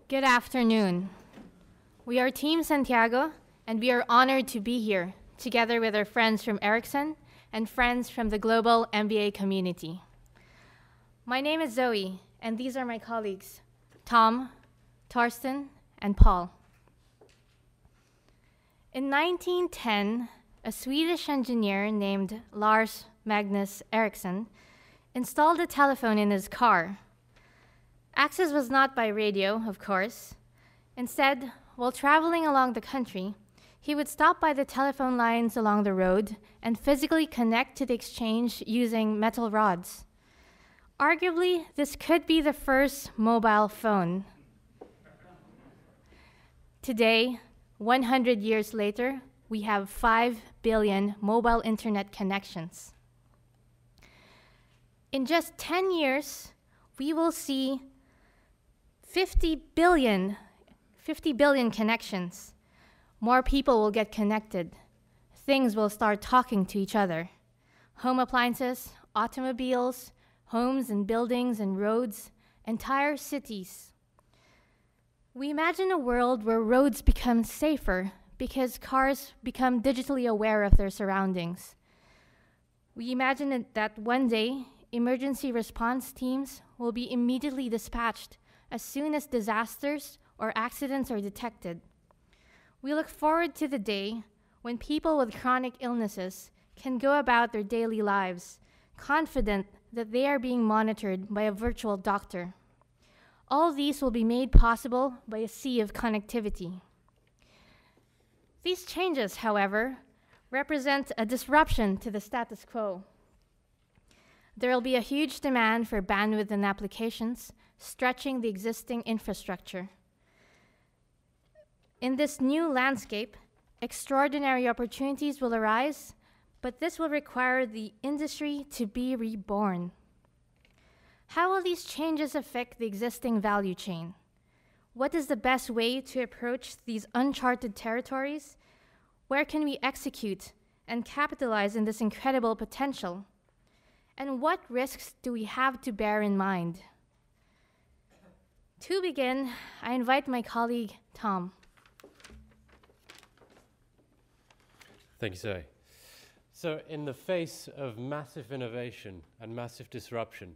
Good afternoon. We are Team Santiago, and we are honored to be here, together with our friends from Ericsson and friends from the global MBA community. My name is Zoe, and these are my colleagues, Tom, Torsten, and Paul. In 1910, a Swedish engineer named Lars Magnus Ericsson installed a telephone in his car. Access was not by radio, of course. Instead, while traveling along the country, he would stop by the telephone lines along the road and physically connect to the exchange using metal rods. Arguably, this could be the first mobile phone. Today, 100 years later, we have 5 billion mobile internet connections. In just 10 years, we will see 50 billion connections. More people will get connected. Things will start talking to each other. Home appliances, automobiles, homes and buildings and roads, entire cities. We imagine a world where roads become safer because cars become digitally aware of their surroundings. We imagine that one day, emergency response teams will be immediately dispatched as soon as disasters or accidents are detected. We look forward to the day when people with chronic illnesses can go about their daily lives, confident that they are being monitored by a virtual doctor. All these will be made possible by a sea of connectivity. These changes, however, represent a disruption to the status quo. There will be a huge demand for bandwidth and applications, stretching the existing infrastructure. In this new landscape, extraordinary opportunities will arise, but this will require the industry to be reborn. How will these changes affect the existing value chain? What is the best way to approach these uncharted territories? Where can we execute and capitalize on this incredible potential? And what risks do we have to bear in mind? To begin, I invite my colleague, Tom. Thank you, Zoe. So in the face of massive innovation and massive disruption,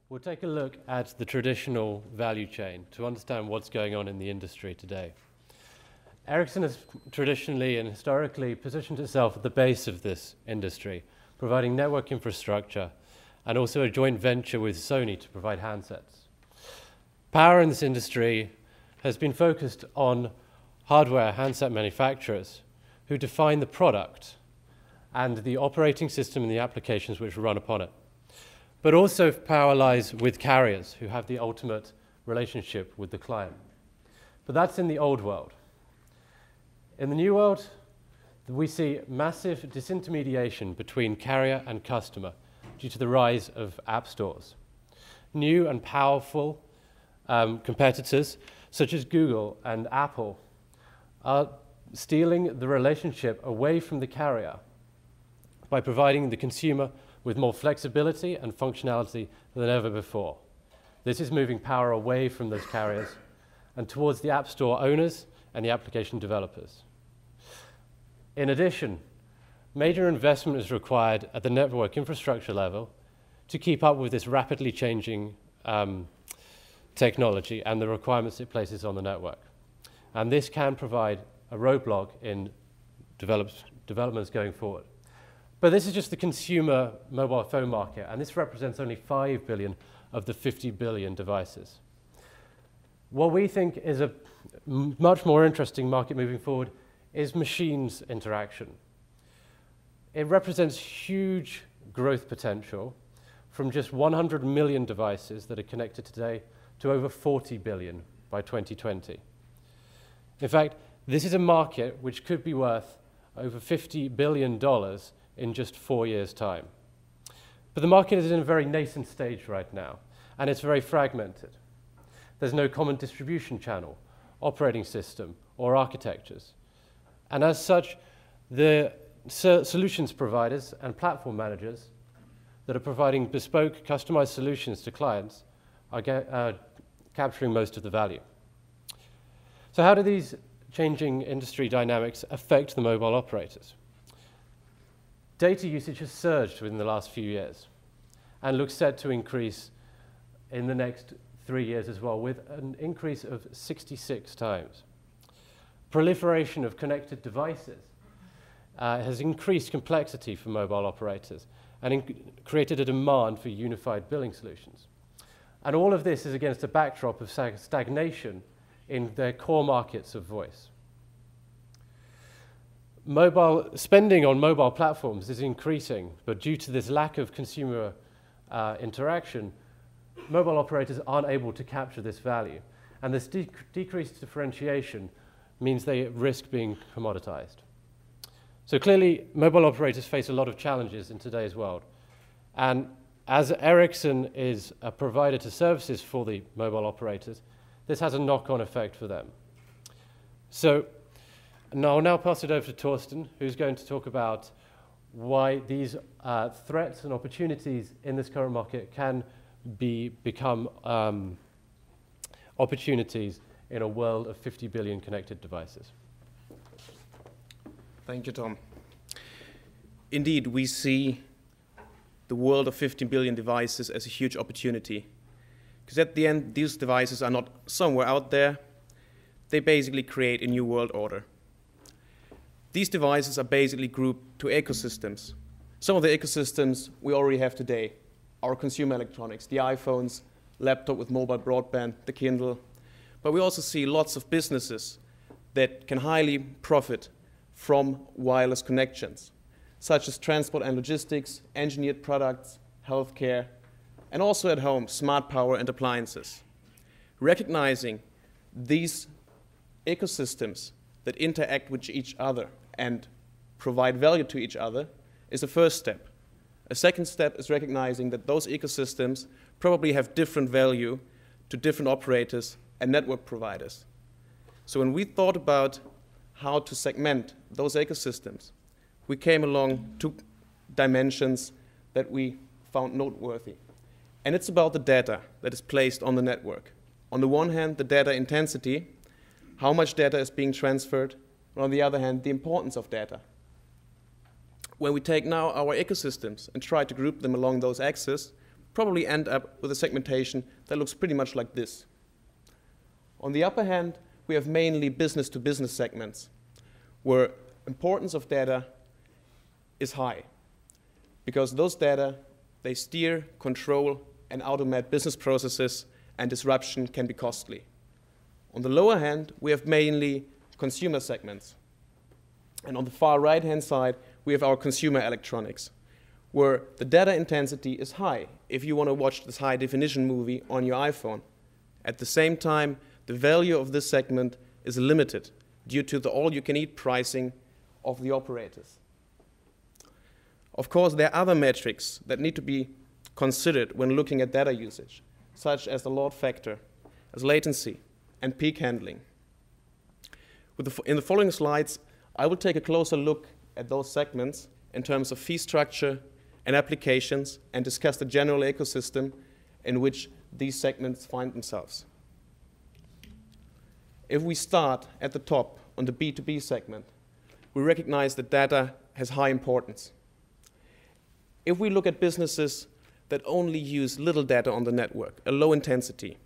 we'll take a look at the traditional value chain to understand what's going on in the industry today. Ericsson has traditionally and historically positioned itself at the base of this industry, providing network infrastructure and also a joint venture with Sony to provide handsets. Power in this industry has been focused on hardware handset manufacturers who define the product and the operating system and the applications which run upon it. But also power lies with carriers who have the ultimate relationship with the client. But that's in the old world. In the new world, we see massive disintermediation between carrier and customer due to the rise of app stores. New and powerful competitors such as Google and Apple are stealing the relationship away from the carrier by providing the consumer with more flexibility and functionality than ever before. This is moving power away from those carriers and towards the app store owners and the application developers. In addition, major investment is required at the network infrastructure level to keep up with this rapidly changing technology and the requirements it places on the network. And this can provide a roadblock in developments going forward. But this is just the consumer mobile phone market, and this represents only 5 billion of the 50 billion devices. What we think is a much more interesting market moving forward is machines interaction. It represents huge growth potential from just 100 million devices that are connected today to over 40 billion by 2020. In fact, this is a market which could be worth over $50 billion in just 4 years' time. But the market is in a very nascent stage right now, and it's very fragmented. There's no common distribution channel, operating system, or architectures. And as such, the solutions providers and platform managers that are providing bespoke, customized solutions to clients are capturing most of the value. So how do these changing industry dynamics affect the mobile operators? Data usage has surged within the last few years and looks set to increase in the next 3 years as well, with an increase of 66 times. Proliferation of connected devices has increased complexity for mobile operators and created a demand for unified billing solutions. And all of this is against a backdrop of stagnation in their core markets of voice. Spending on mobile platforms is increasing, but due to this lack of consumer interaction, mobile operators aren't able to capture this value. And this decreased differentiation means they risk being commoditized. So clearly, mobile operators face a lot of challenges in today's world. And as Ericsson is a provider to services for the mobile operators, this has a knock-on effect for them. So I'll now pass it over to Torsten, who's going to talk about why these threats and opportunities in this current market can become opportunities in a world of 50 billion connected devices. Thank you, Tom. Indeed, we see the world of 15 billion devices as a huge opportunity. Because at the end, these devices are not somewhere out there. They basically create a new world order. These devices are basically grouped to ecosystems. Some of the ecosystems we already have today, our consumer electronics, the iPhones, laptop with mobile broadband, the Kindle. But we also see lots of businesses that can highly profit from wireless connections, such as transport and logistics, engineered products, healthcare, and also at home, smart power and appliances. Recognizing these ecosystems that interact with each other and provide value to each other is the first step. A second step is recognizing that those ecosystems probably have different value to different operators and network providers. So when we thought about how to segment those ecosystems, we came along 2 dimensions that we found noteworthy. And it's about the data that is placed on the network. On the one hand, the data intensity, how much data is being transferred, and on the other hand, the importance of data. When we take now our ecosystems and try to group them along those axes, probably end up with a segmentation that looks pretty much like this. On the upper hand, we have mainly business-to-business segments, where importance of data is high, because those data, they steer, control, and automate business processes, and disruption can be costly. On the lower hand, we have mainly consumer segments. And on the far right-hand side, we have our consumer electronics, where the data intensity is high if you want to watch this high-definition movie on your iPhone. At the same time, the value of this segment is limited due to the all-you-can-eat pricing of the operators. Of course, there are other metrics that need to be considered when looking at data usage, such as the load factor, as latency, and peak handling. In the following slides, I will take a closer look at those segments in terms of fee structure and applications, and discuss the general ecosystem in which these segments find themselves. If we start at the top on the B2B segment, we recognize that data has high importance. If we look at businesses that only use little data on the network, a low intensity,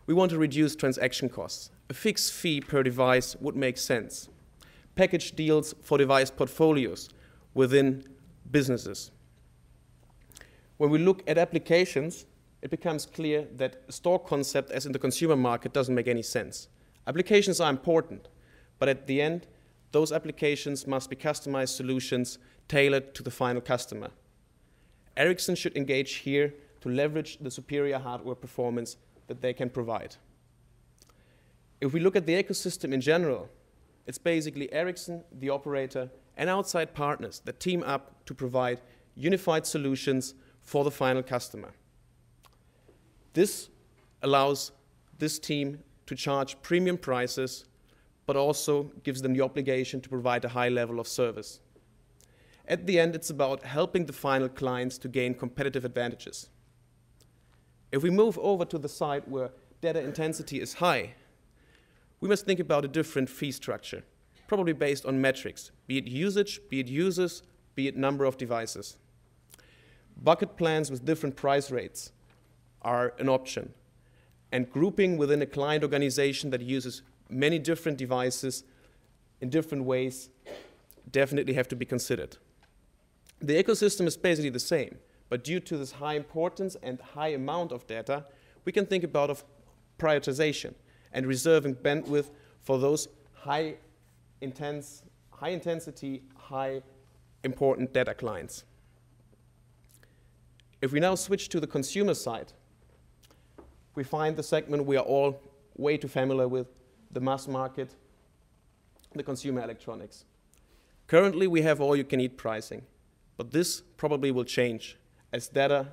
we want to reduce transaction costs. A fixed fee per device would make sense. Package deals for device portfolios within businesses. When we look at applications, it becomes clear that a store concept, as in the consumer market, doesn't make any sense. Applications are important, but at the end, those applications must be customized solutions tailored to the final customer. Ericsson should engage here to leverage the superior hardware performance that they can provide. If we look at the ecosystem in general, it's basically Ericsson, the operator, and outside partners that team up to provide unified solutions for the final customer. This allows this team to charge premium prices, but also gives them the obligation to provide a high level of service. At the end, it's about helping the final clients to gain competitive advantages. If we move over to the side where data intensity is high, we must think about a different fee structure, probably based on metrics, be it usage, be it users, be it number of devices. Bucket plans with different price rates are an option, and grouping within a client organization that uses many different devices in different ways definitely have to be considered. The ecosystem is basically the same, but due to this high importance and high amount of data, we can think about prioritization and reserving bandwidth for those high intensity, high important data clients. If we now switch to the consumer side, we find the segment we are all way too familiar with, the mass market, the consumer electronics. Currently, we have all-you-can-eat pricing, but this probably will change as data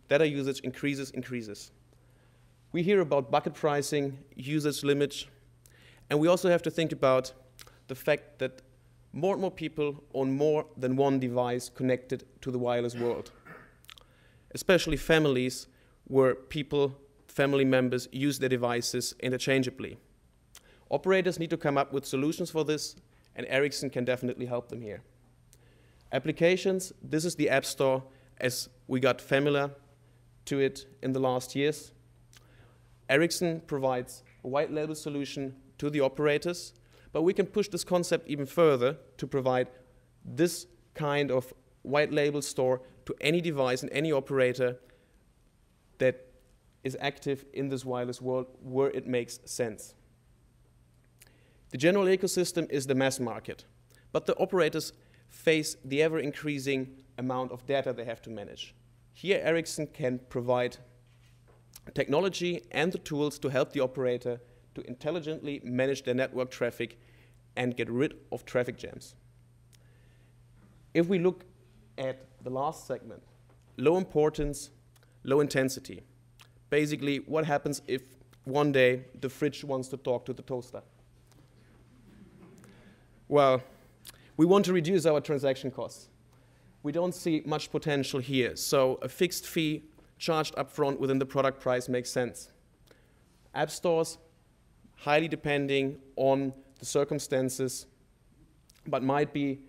usage increases. We hear about bucket pricing, usage limits, and we also have to think about the fact that more and more people own more than one device connected to the wireless world, especially families where family members use their devices interchangeably. Operators need to come up with solutions for this, and Ericsson can definitely help them here. Applications, this is the App Store as we got familiar to it in the last years. Ericsson provides a white label solution to the operators, but we can push this concept even further to provide this kind of white label store to any device and any operator that is active in this wireless world where it makes sense. The general ecosystem is the mass market, but the operators face the ever-increasing amount of data they have to manage. Here, Ericsson can provide technology and the tools to help the operator to intelligently manage their network traffic and get rid of traffic jams. If we look at the last segment, low importance, low intensity. Basically, what happens if one day the fridge wants to talk to the toaster? Well, we want to reduce our transaction costs. We don't see much potential here, so a fixed fee charged upfront within the product price makes sense. App stores, highly depending on the circumstances, but might be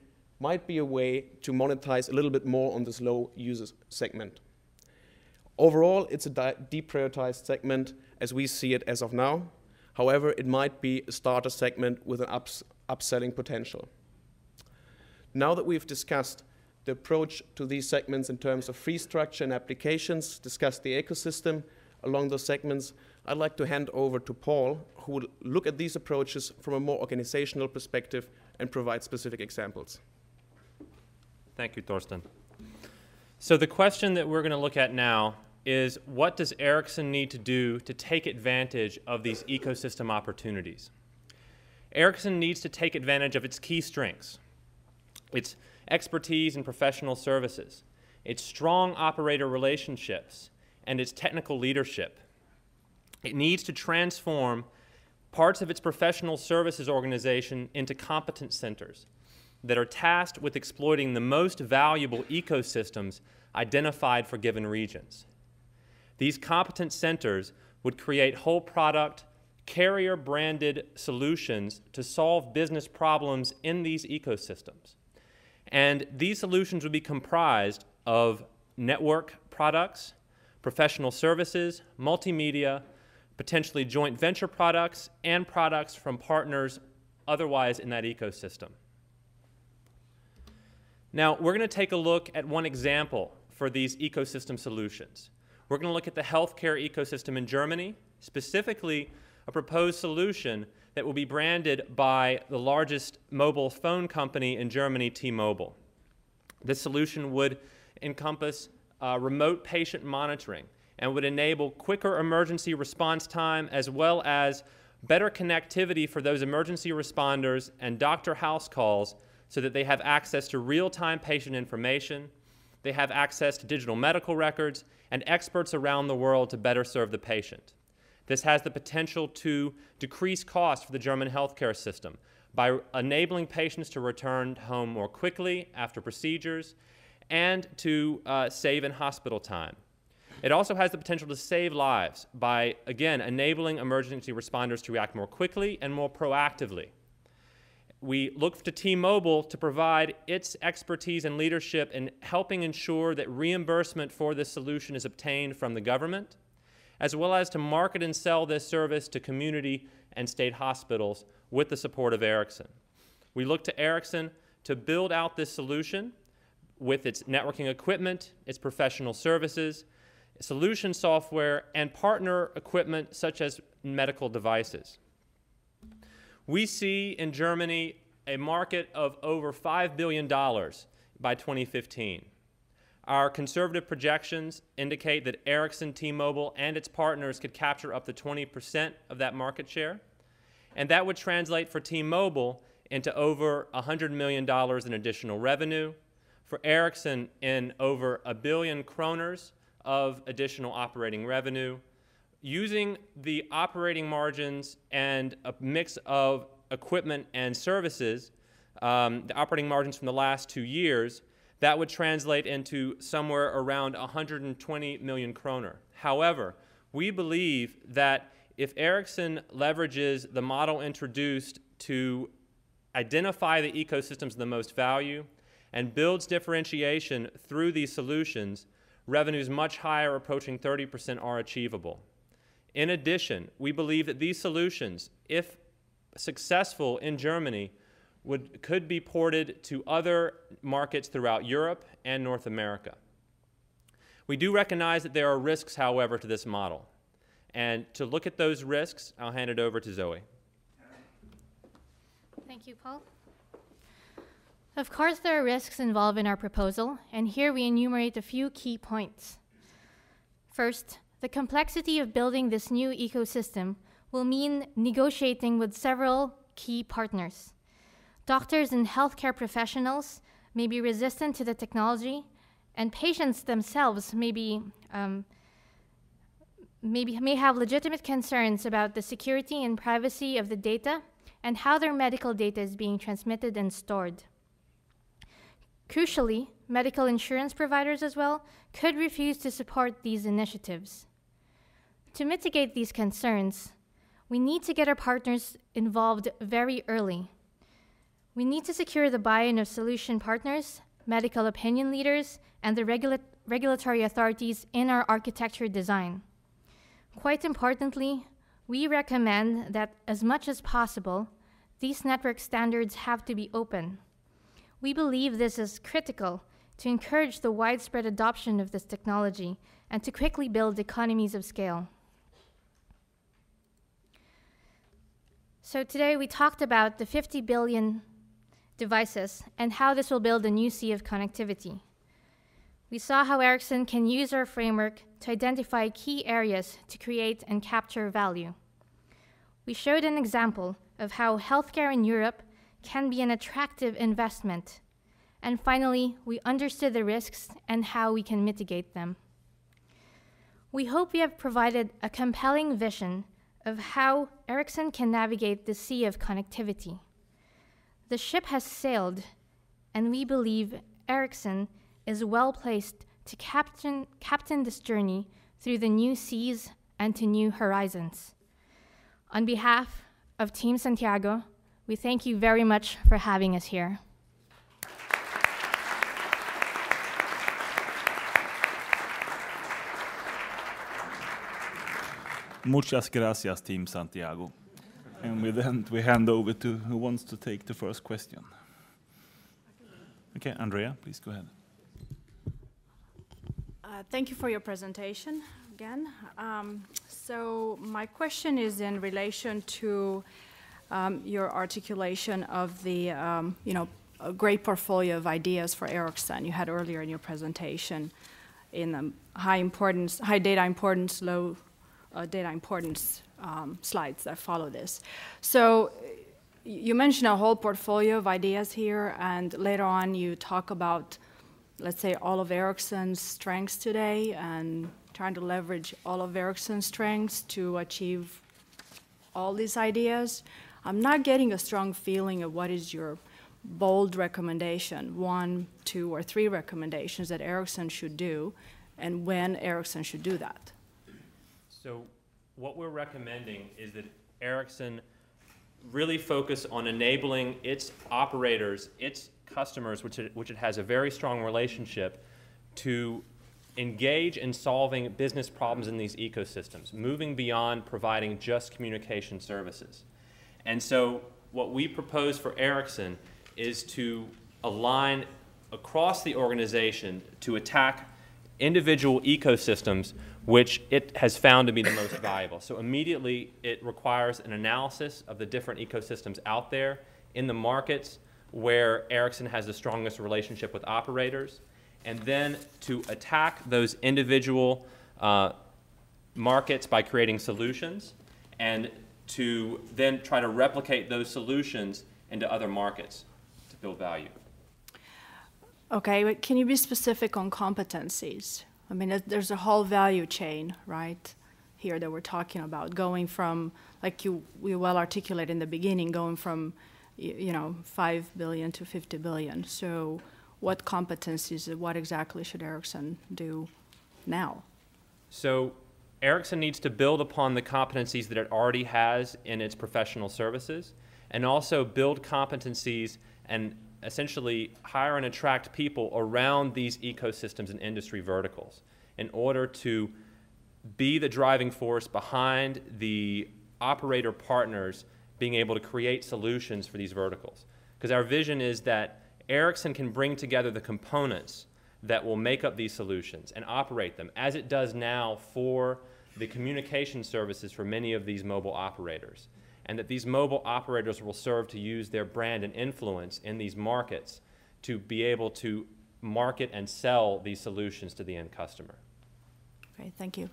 a way to monetize a little bit more on this low user segment. Overall, it's a deprioritized segment as we see it as of now. However, it might be a starter segment with an upselling potential. Now that we've discussed the approach to these segments in terms of fee structure and applications, discussed the ecosystem along those segments, I'd like to hand over to Paul, who will look at these approaches from a more organizational perspective and provide specific examples. Thank you, Thorsten. So the question that we're going to look at now is, what does Ericsson need to do to take advantage of these ecosystem opportunities? Ericsson needs to take advantage of its key strengths, its expertise in professional services, its strong operator relationships, and its technical leadership. It needs to transform parts of its professional services organization into competence centers that are tasked with exploiting the most valuable ecosystems identified for given regions. These competence centers would create whole product, carrier-branded solutions to solve business problems in these ecosystems. And these solutions would be comprised of network products, professional services, multimedia, potentially joint venture products, and products from partners otherwise in that ecosystem. Now, we're going to take a look at one example for these ecosystem solutions. We're going to look at the healthcare ecosystem in Germany, specifically a proposed solution that will be branded by the largest mobile phone company in Germany, T-Mobile. This solution would encompass remote patient monitoring and would enable quicker emergency response time as well as better connectivity for those emergency responders and doctor house calls so that they have access to real-time patient information, they have access to digital medical records, and experts around the world to better serve the patient. This has the potential to decrease costs for the German healthcare system by enabling patients to return home more quickly after procedures and to save in hospital time. It also has the potential to save lives by, again, enabling emergency responders to react more quickly and more proactively. We look to T-Mobile to provide its expertise and leadership in helping ensure that reimbursement for this solution is obtained from the government, as well as to market and sell this service to community and state hospitals with the support of Ericsson. We look to Ericsson to build out this solution with its networking equipment, its professional services, solution software, and partner equipment such as medical devices. We see in Germany a market of over $5 billion by 2015. Our conservative projections indicate that Ericsson, T-Mobile, and its partners could capture up to 20% of that market share, and that would translate for T-Mobile into over $100 million in additional revenue, for Ericsson in over 1 billion kroners of additional operating revenue, using the operating margins and a mix of equipment and services, the operating margins from the last 2 years, that would translate into somewhere around 120 million kroner. However, we believe that if Ericsson leverages the model introduced to identify the ecosystems of the most value and builds differentiation through these solutions, revenues much higher, approaching 30%, are achievable. In addition, we believe that these solutions, if successful in Germany, could be ported to other markets throughout Europe and North America. We do recognize that there are risks, however, to this model. And to look at those risks, I'll hand it over to Zoe. Thank you, Paul. Of course, there are risks involved in our proposal, and here we enumerate a few key points. First, the complexity of building this new ecosystem will mean negotiating with several key partners. Doctors and healthcare professionals may be resistant to the technology, and patients themselves may have legitimate concerns about the security and privacy of the data and how their medical data is being transmitted and stored. Crucially, medical insurance providers as well could refuse to support these initiatives. To mitigate these concerns, we need to get our partners involved very early. We need to secure the buy-in of solution partners, medical opinion leaders, and the regulatory authorities in our architecture design. Quite importantly, we recommend that as much as possible, these network standards have to be open. We believe this is critical to encourage the widespread adoption of this technology and to quickly build economies of scale. So today we talked about the 50 billion devices and how this will build a new sea of connectivity. We saw how Ericsson can use our framework to identify key areas to create and capture value. We showed an example of how healthcare in Europe can be an attractive investment. And finally, we understood the risks and how we can mitigate them. We hope we have provided a compelling vision of how Ericsson can navigate the sea of connectivity. The ship has sailed, and we believe Ericsson is well placed to captain this journey through the new seas and to new horizons. On behalf of Team Santiago, we thank you very much for having us here. Muchas gracias, Team Santiago. And with that, we hand over to who wants to take the first question. Okay, Andrea, please go ahead. Thank you for your presentation again. So my question is in relation to your articulation of the a great portfolio of ideas for Ericsson you had earlier in your presentation in the high data importance, low data importance slides that follow this. So you mentioned a whole portfolio of ideas here, and later on you talk about, let's say, all of Ericsson's strengths today and trying to leverage all of Ericsson's strengths to achieve all these ideas. I'm not getting a strong feeling of what is your bold recommendation, 1, 2, or 3 recommendations that Ericsson should do and when Ericsson should do that? So what we're recommending is that Ericsson really focus on enabling its operators, its customers, which it has a very strong relationship, to engage in solving business problems in these ecosystems, moving beyond providing just communication services. And so what we propose for Ericsson is to align across the organization to attack individual ecosystems which it has found to be the most valuable. So immediately it requires an analysis of the different ecosystems out there in the markets where Ericsson has the strongest relationship with operators, and then to attack those individual markets by creating solutions, and to then try to replicate those solutions into other markets to build value. Okay, but can you be specific on competencies? I mean, there's a whole value chain, right, here that we're talking about, going from, like we well articulated in the beginning, going from, you know, 5 billion to 50 billion. So what competencies, what exactly should Ericsson do now? So Ericsson needs to build upon the competencies that it already has in its professional services, and also build competencies and essentially hire and attract people around these ecosystems and industry verticals in order to be the driving force behind the operator partners being able to create solutions for these verticals. Because our vision is that Ericsson can bring together the components that will make up these solutions and operate them, as it does now for the communication services for many of these mobile operators. And that these mobile operators will serve to use their brand and influence in these markets to be able to market and sell these solutions to the end customer. Okay, thank you.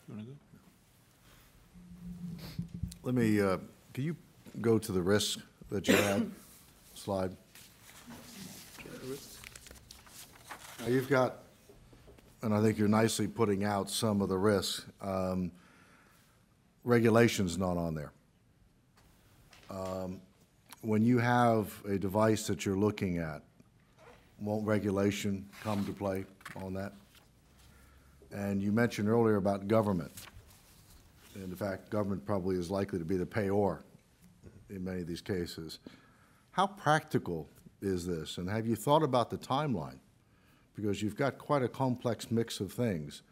You want to go? Let me, can you go to the risk that you had slide? Now you've got, and I think you're nicely putting out some of the risks. Regulation's not on there. When you have a device that you're looking at, won't regulation come to play on that? And you mentioned earlier about government. And in fact, government probably is likely to be the payor in many of these cases. How practical is this? And have you thought about the timeline? Because you've got quite a complex mix of things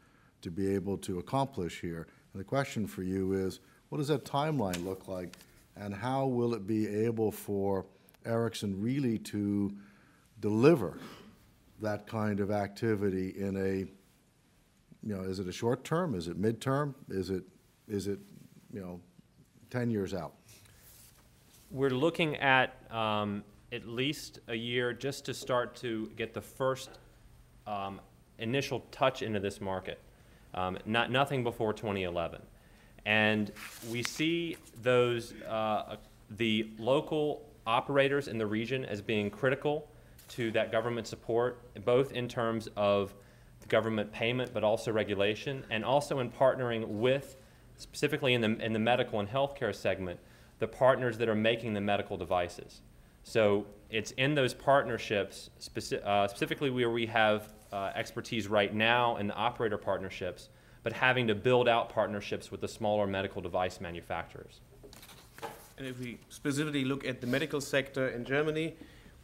to be able to accomplish here. And the question for you is, what does that timeline look like, and how will it be able for Ericsson really to deliver that kind of activity in a, you know, is it a short term, is it midterm, is it, you know, 10 years out? We're looking at least a year just to start to get the first initial touch into this market. Nothing before 2011. And we see those, the local operators in the region as being critical to that government support, both in terms of the government payment, but also regulation, and also in partnering with, specifically in the medical and healthcare segment, the partners that are making the medical devices. So it's in those partnerships, specifically where we have expertise right now in the operator partnerships, but having to build out partnerships with the smaller medical device manufacturers. And if we specifically look at the medical sector in Germany,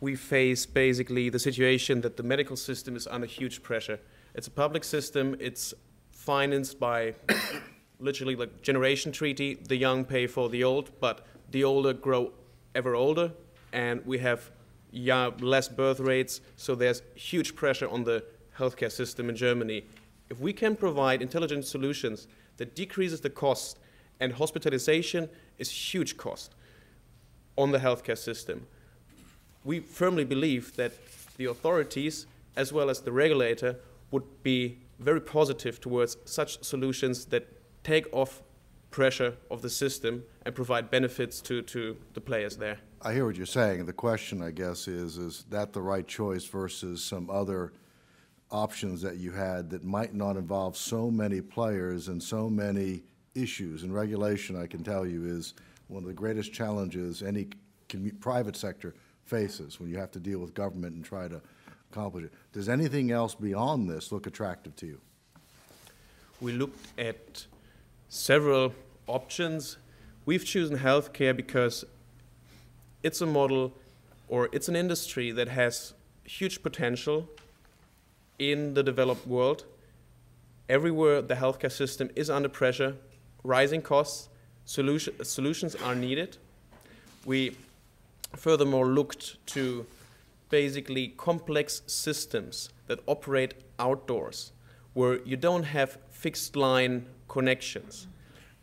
we face basically the situation that the medical system is under huge pressure. It's a public system, it's financed by literally like generation treaty, the young pay for the old, but the older grow ever older, and we have less birth rates, so there's huge pressure on the healthcare system in Germany. If we can provide intelligent solutions that decreases the cost, and hospitalization is huge cost on the healthcare system, we firmly believe that the authorities as well as the regulator would be very positive towards such solutions that take off pressure of the system and provide benefits to the players there. I hear what you're saying. The question, I guess, is that the right choice versus some other options that you had that might not involve so many players and so many issues? And regulation, I can tell you, is one of the greatest challenges any private sector faces when you have to deal with government and try to accomplish it. Does anything else beyond this look attractive to you? We looked at several options. We've chosen healthcare because it's a model, or it's an industry that has huge potential in the developed world. Everywhere the healthcare system is under pressure, rising costs, solutions are needed. We furthermore looked to basically complex systems that operate outdoors, where you don't have fixed line connections.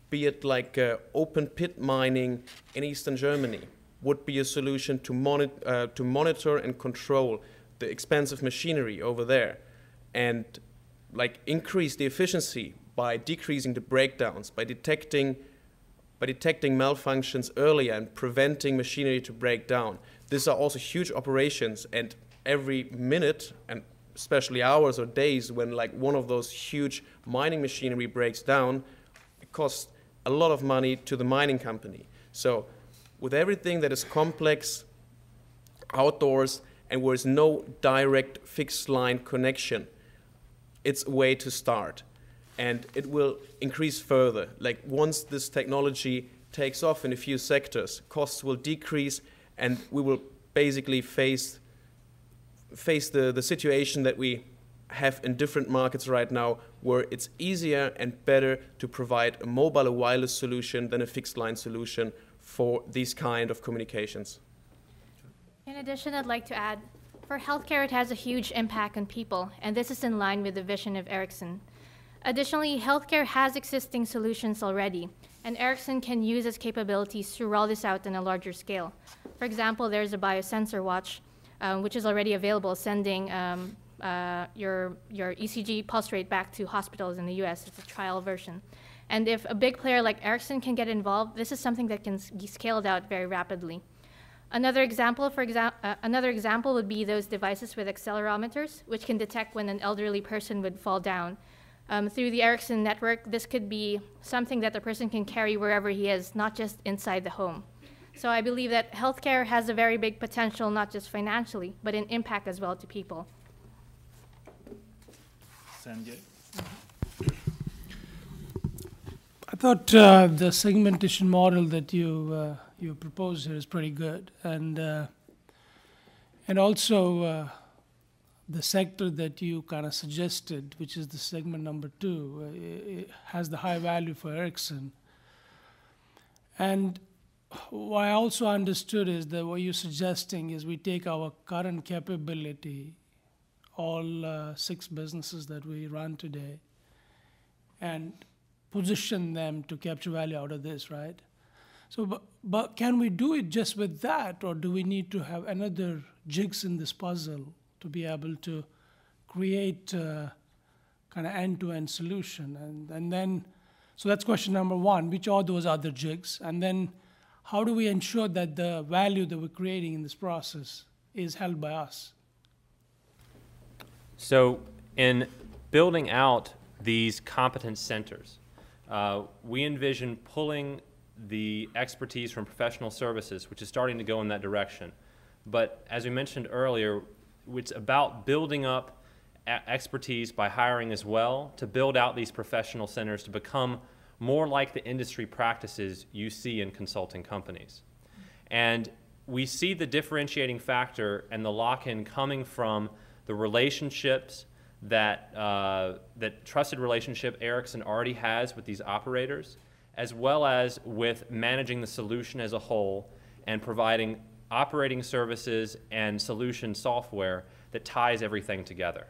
Be it like open pit mining in Eastern Germany would be a solution to monitor and control the expensive machinery over there, and like increase the efficiency by decreasing the breakdowns, by detecting malfunctions earlier and preventing machinery to break down. These are also huge operations, and every minute, and especially hours or days, when like one of those huge mining machinery breaks down, it costs a lot of money to the mining company. So with everything that is complex outdoors and where there's no direct fixed line connection, it's a way to start. And it will increase further. Like once this technology takes off in a few sectors, costs will decrease, and we will basically face the situation that we have in different markets right now, where it's easier and better to provide a mobile or wireless solution than a fixed line solution for these kind of communications. In addition, I'd like to add, for healthcare, it has a huge impact on people, and this is in line with the vision of Ericsson. Additionally, healthcare has existing solutions already, and Ericsson can use its capabilities to roll this out on a larger scale. For example, there's a biosensor watch, which is already available, sending your ECG pulse rate back to hospitals in the US. It's a trial version. And if a big player like Ericsson can get involved, this is something that can be scaled out very rapidly. Another example would be those devices with accelerometers, which can detect when an elderly person would fall down. Through the Ericsson network, this could be something that the person can carry wherever he is, not just inside the home. So I believe that healthcare has a very big potential, not just financially, but in impact as well to people. Sanjay? I thought the segmentation model that you proposed here is pretty good, and also the sector that you kind of suggested, which is the segment number 2, it has the high value for Ericsson. And what I also understood is that what you're suggesting is we take our current capability, all 6 businesses that we run today, and position them to capture value out of this, right? So, but can we do it just with that, or do we need to have another jigs in this puzzle to be able to create kind of end-to-end solution? And then, so that's question number 1, which are those other jigs? And then how do we ensure that the value that we're creating in this process is held by us? So in building out these competence centers, we envision pulling the expertise from professional services, which is starting to go in that direction. But as we mentioned earlier, it's about building up expertise by hiring as well to build out these professional centers to become more like the industry practices you see in consulting companies. And we see the differentiating factor and the lock-in coming from the relationships that trusted relationship Ericsson already has with these operators, as well as with managing the solution as a whole and providing operating services and solution software that ties everything together.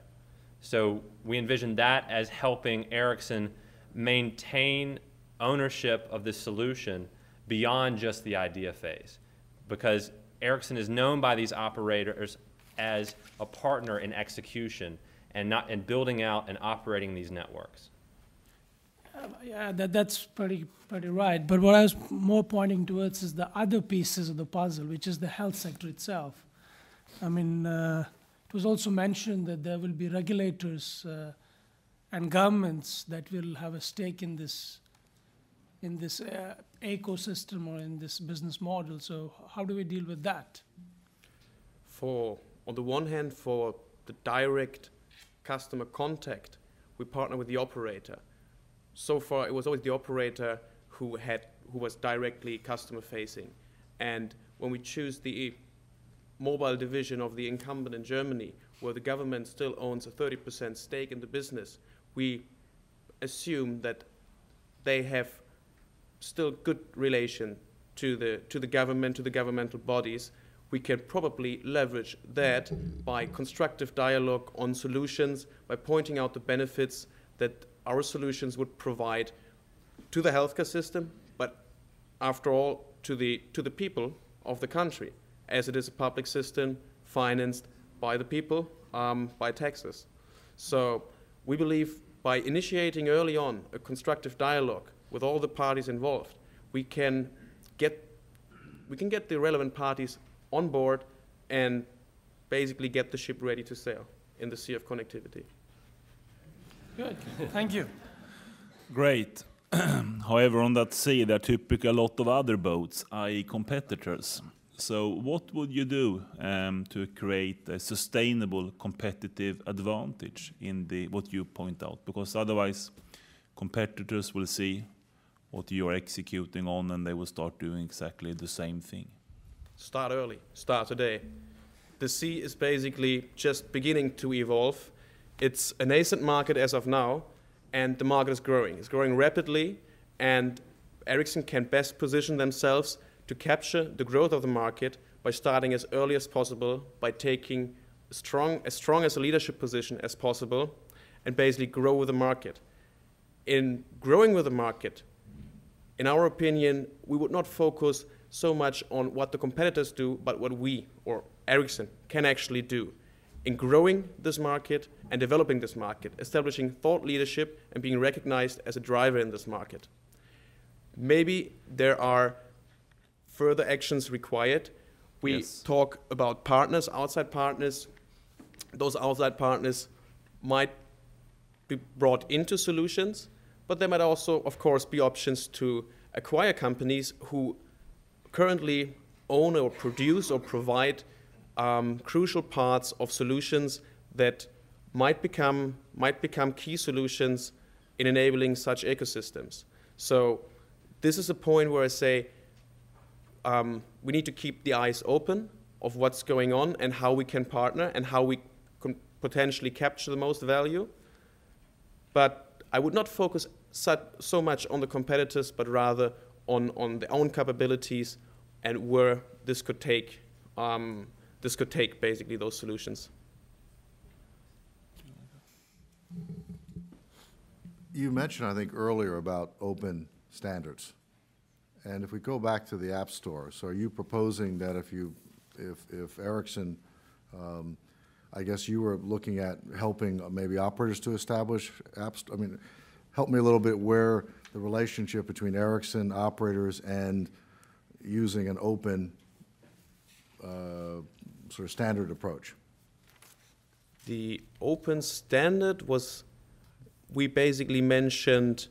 So we envision that as helping Ericsson maintain ownership of this solution beyond just the idea phase, because Ericsson is known by these operators as a partner in execution and not in building out and operating these networks. Yeah, that's pretty right. But what I was more pointing towards is the other pieces of the puzzle, which is the health sector itself. I mean, it was also mentioned that there will be regulators and governments that will have a stake in this ecosystem or in this business model. So how do we deal with that? On the one hand, for the direct customer contact, we partner with the operator. So far, it was always the operator who was directly customer facing. And when we choose the mobile division of the incumbent in Germany, where the government still owns a 30% stake in the business, we assume that they have still good relation to the government, to the governmental bodies. We can probably leverage that by constructive dialogue on solutions, by pointing out the benefits that our solutions would provide to the healthcare system, but after all, to the people of the country, as it is a public system financed by the people, by taxes. So we believe by initiating early on a constructive dialogue with all the parties involved, we can get the relevant parties on board and basically get the ship ready to sail in the sea of connectivity. Good, thank you. Great. However, on that sea, there are typically a lot of other boats, i.e. competitors. So what would you do to create a sustainable competitive advantage in what you point out? Because otherwise, competitors will see what you're executing on and they will start doing exactly the same thing. Start early, start today. The sea is basically just beginning to evolve. It's a nascent market as of now, and the market is growing. It's growing rapidly, and Ericsson can best position themselves to capture the growth of the market by starting as early as possible, by taking as strong as a leadership position as possible, and basically grow with the market. In growing with the market, in our opinion, we would not focus so much on what the competitors do, but what we, or Ericsson, can actually do in growing this market and developing this market, establishing thought leadership and being recognized as a driver in this market. Maybe there are further actions required. We talk about partners, outside partners. Those outside partners might be brought into solutions, but there might also, of course, be options to acquire companies who currently own or produce or provide crucial parts of solutions that might become key solutions in enabling such ecosystems. So this is a point where I say we need to keep the eyes open of what's going on and how we can partner and how we can potentially capture the most value. But I would not focus so much on the competitors, but rather on their own capabilities and where this could take basically those solutions. You mentioned, I think, earlier about open standards. And if we go back to the App Store, so are you proposing that if Ericsson, I guess you were looking at helping maybe operators to establish apps? I mean, help me a little bit where the relationship between Ericsson operators and using an open sort of standard approach. The open standard was, we basically mentioned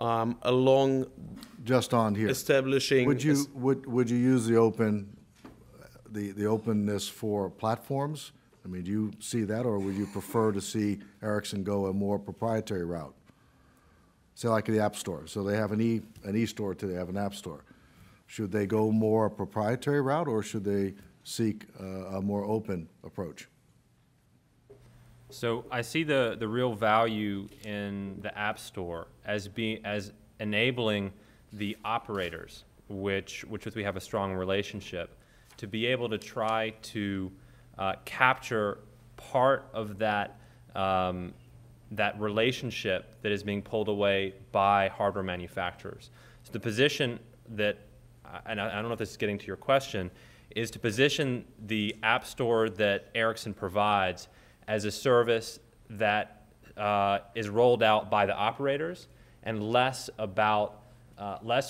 along just on here establishing. Would you use the openness for platforms? I mean, do you see that, or would you prefer to see Ericsson go a more proprietary route? Say like the App Store. So they have an e-store today, they have an App Store. Should they go more proprietary route, or should they seek a more open approach? So I see the real value in the App Store as enabling the operators, which we have a strong relationship, to be able to try to capture part of that that relationship that is being pulled away by hardware manufacturers. So the position that, and I don't know if this is getting to your question, is to position the App Store that Ericsson provides as a service that is rolled out by the operators, and less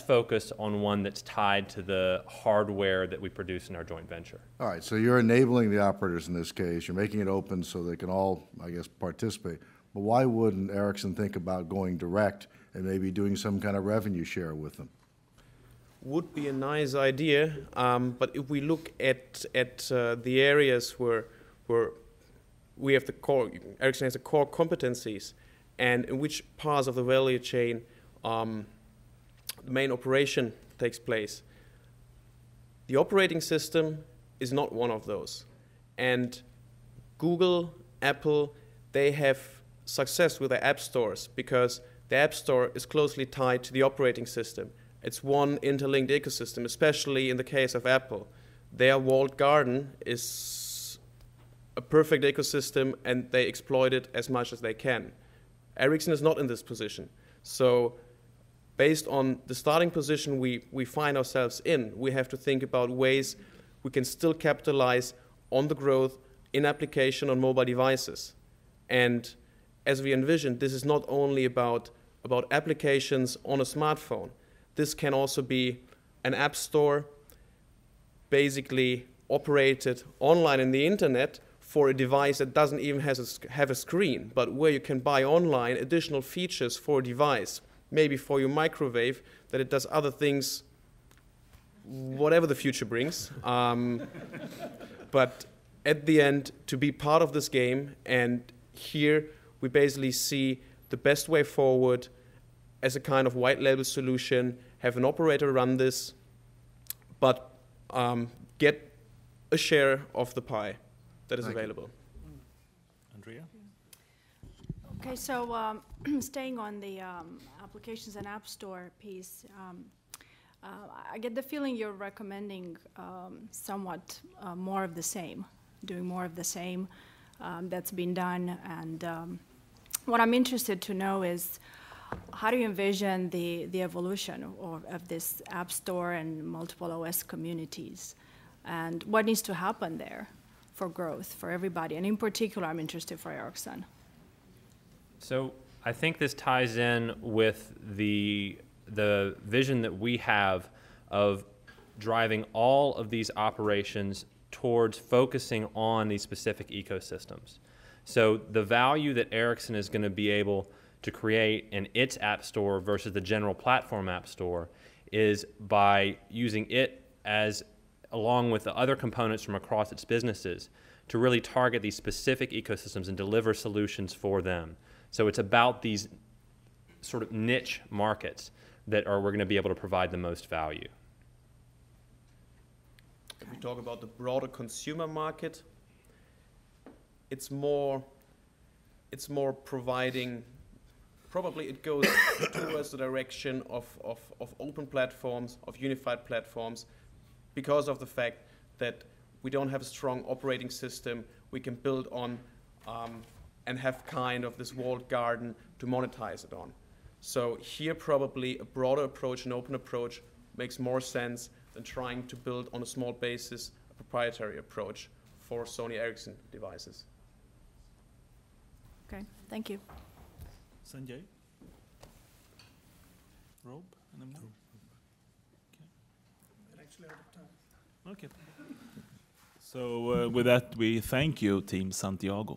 focused on one that's tied to the hardware that we produce in our joint venture. All right, so you're enabling the operators in this case. You're making it open so they can all, I guess, participate. But why wouldn't Ericsson think about going direct and maybe doing some kind of revenue share with them? Would be a nice idea, but if we look at the areas where we have the core, Ericsson has the core competencies, and in which parts of the value chain the main operation takes place. The operating system is not one of those. And Google, Apple, they have success with their app stores because the app store is closely tied to the operating system. It's one interlinked ecosystem, especially in the case of Apple. Their walled garden is a perfect ecosystem and they exploit it as much as they can. Ericsson is not in this position. So based on the starting position we find ourselves in, we have to think about ways we can still capitalize on the growth in application on mobile devices. And as we envisioned, this is not only about applications on a smartphone. This can also be an app store basically operated online in the internet for a device that doesn't even have a screen, but where you can buy online additional features for a device, maybe for your microwave, that it does other things, whatever the future brings. But at the end, to be part of this game, and here we basically see the best way forward as a kind of white label solution, have an operator run this, but get a share of the pie that is available. Andrea? Okay, so staying on the applications and app store piece, I get the feeling you're recommending somewhat more of the same, doing more of the same that's been done. And what I'm interested to know is, how do you envision the evolution of this app store and multiple OS communities? And what needs to happen there for growth for everybody? And in particular, I'm interested for Ericsson. So I think this ties in with the vision that we have of driving all of these operations towards focusing on these specific ecosystems. So the value that Ericsson is going to be able to create in its app store versus the general platform app store is by using it as, along with the other components from across its businesses, to really target these specific ecosystems and deliver solutions for them. So it's about these sort of niche markets that we're going to be able to provide the most value. If we talk about the broader consumer market, it's more providing, probably it goes towards the direction of open platforms, of unified platforms, because of the fact that we don't have a strong operating system we can build on and have kind of this walled garden to monetize it on. So here probably a broader approach, an open approach, makes more sense than trying to build on a small basis a proprietary approach for Sony Ericsson devices. Okay, thank you. Sanjay? Rob? Any more? Okay. Okay. So with that, we thank you, Team Santiago.